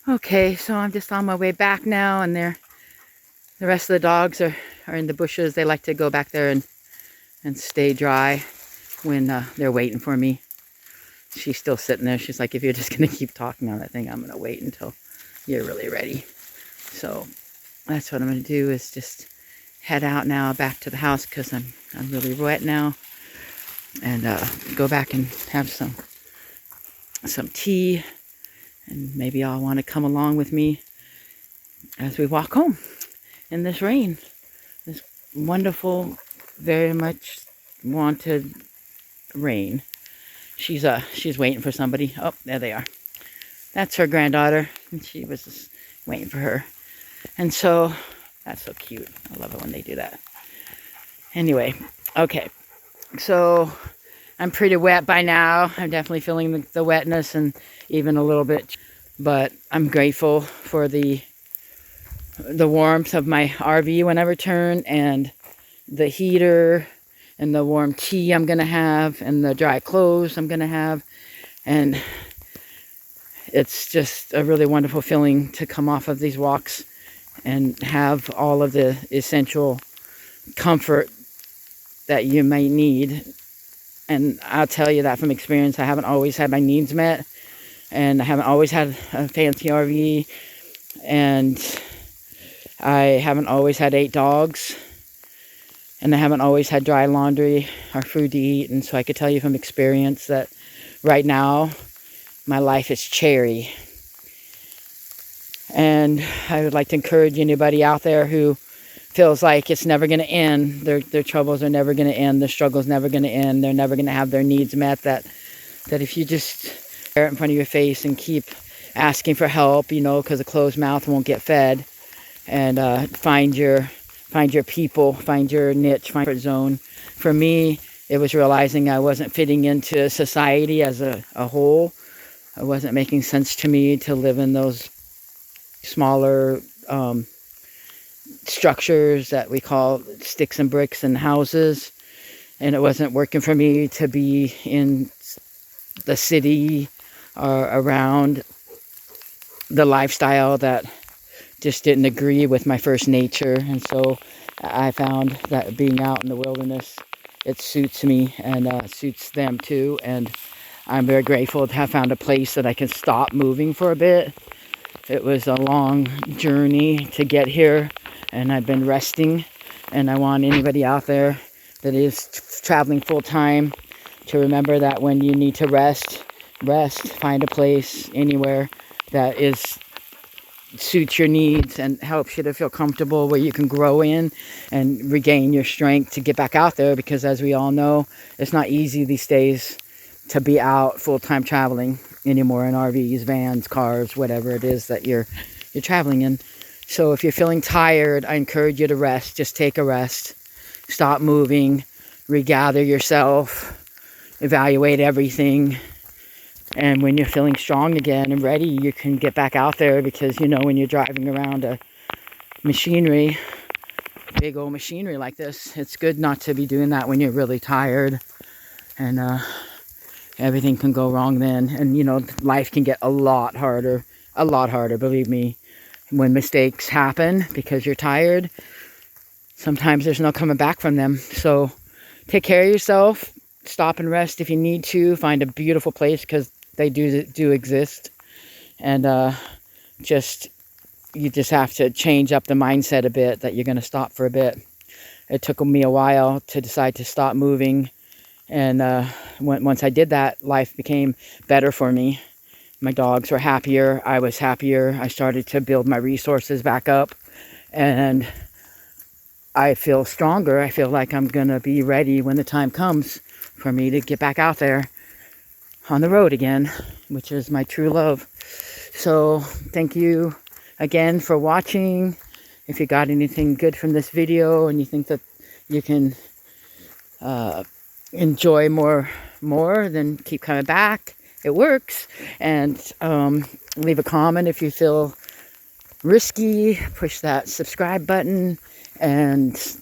Okay, so I'm just on my way back now, and the rest of the dogs are in the bushes. They like to go back there and stay dry when they're waiting for me. She's still sitting there. She's like, if you're just going to keep talking on that thing, I'm going to wait until you're really ready. So that's what I'm going to do, is just head out now back to the house because I'm really wet now. And go back and have some tea. And maybe I'll want to come along with me as we walk home in this rain. This wonderful, very much wanted rain. She's waiting for somebody. Oh, there they are. That's her granddaughter. And she was just waiting for her. And so, that's so cute. I love it when they do that. Anyway, okay. So, I'm pretty wet by now. I'm definitely feeling the wetness and even a little bit. But I'm grateful for the warmth of my RV when I return, and the heater, and the warm tea I'm going to have, and the dry clothes I'm going to have. And it's just a really wonderful feeling to come off of these walks and have all of the essential comfort that you may need. And I'll tell you that from experience. I haven't always had my needs met, and I haven't always had a fancy RV, and I haven't always had 8 dogs, and I haven't always had dry laundry or food to eat. And so I could tell you from experience that right now my life is cherry. And I would like to encourage anybody out there who feels like it's never going to end, their troubles are never going to end, their struggles never going to end, they're never going to have their needs met, that if you just stare it in front of your face and keep asking for help, because a closed mouth won't get fed, and find your people, find your niche, find your zone. For me, it was realizing I wasn't fitting into society as a whole. It wasn't making sense to me to live in those smaller structures that we call sticks and bricks and houses. And it wasn't working for me to be in the city or around the lifestyle that just didn't agree with my first nature. And so I found that being out in the wilderness, it suits me, and suits them too. And I'm very grateful to have found a place that I can stop moving for a bit. It was a long journey to get here, and I've been resting. And I want anybody out there that is traveling full time to remember that when you need to rest, find a place anywhere that suits your needs and helps you to feel comfortable, where you can grow in and regain your strength to get back out there. Because as we all know, it's not easy these days to be out full-time traveling anymore in RVs, vans, cars, whatever it is that you're traveling in. So if you're feeling tired, I encourage you to rest. Just take a rest. Stop moving. Regather yourself. Evaluate everything. And when you're feeling strong again and ready, you can get back out there. Because, when you're driving around a machinery, big old machinery like this, it's good not to be doing that when you're really tired. And everything can go wrong then. And, life can get a lot harder, believe me. When mistakes happen because you're tired, sometimes there's no coming back from them. So take care of yourself. Stop and rest if you need to. Find a beautiful place, because they do exist. And you just have to change up the mindset a bit, that you're going to stop for a bit. It took me a while to decide to stop moving. And once I did that, life became better for me. My dogs were happier. I was happier. I started to build my resources back up. And I feel stronger. I feel like I'm going to be ready when the time comes for me to get back out there on the road again, which is my true love. So thank you again for watching. If you got anything good from this video and you think that you can enjoy more, then keep coming back. It works. And leave a comment if you feel risky. Push that subscribe button and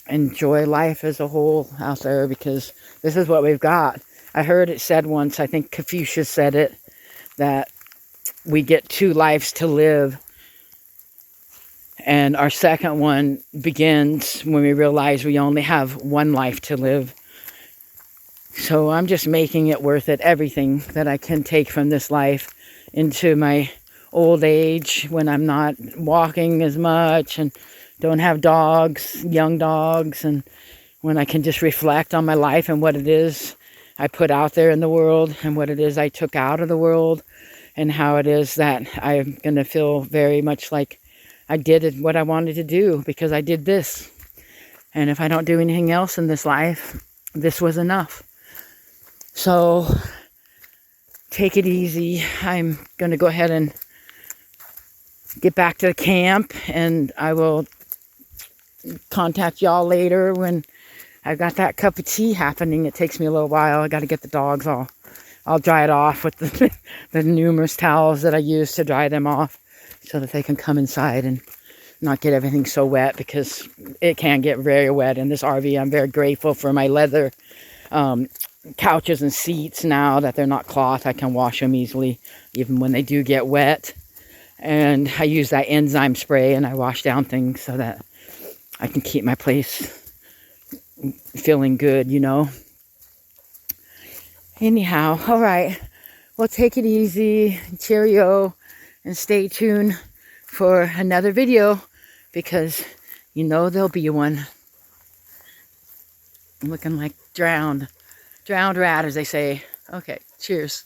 enjoy life as a whole out there, because this is what we've got. I heard it said once, I think Confucius said it, that we get 2 lives to live. And our second one begins when we realize we only have 1 life to live. So I'm just making it worth it. Everything that I can take from this life into my old age, when I'm not walking as much and don't have dogs, young dogs, and when I can just reflect on my life and what it is I put out there in the world and what it is I took out of the world, and how it is that I'm going to feel very much like I did what I wanted to do because I did this. And if I don't do anything else in this life, this was enough. So take it easy. I'm going to go ahead and get back to the camp, and I will contact y'all later when I've got that cup of tea happening. It takes me a little while. I got to get the dogs I'll dry it off with the numerous towels that I use to dry them off so that they can come inside and not get everything so wet, because it can get very wet in this RV. I'm very grateful for my leather couches and seats now that they're not cloth. I can wash them easily even when they do get wet. And I use that enzyme spray and I wash down things so that I can keep my place feeling good, you know. Anyhow, all right. Well, take it easy. Cheerio. And stay tuned for another video, because you know there'll be one. I'm looking like drowned rat, as they say. Okay, cheers.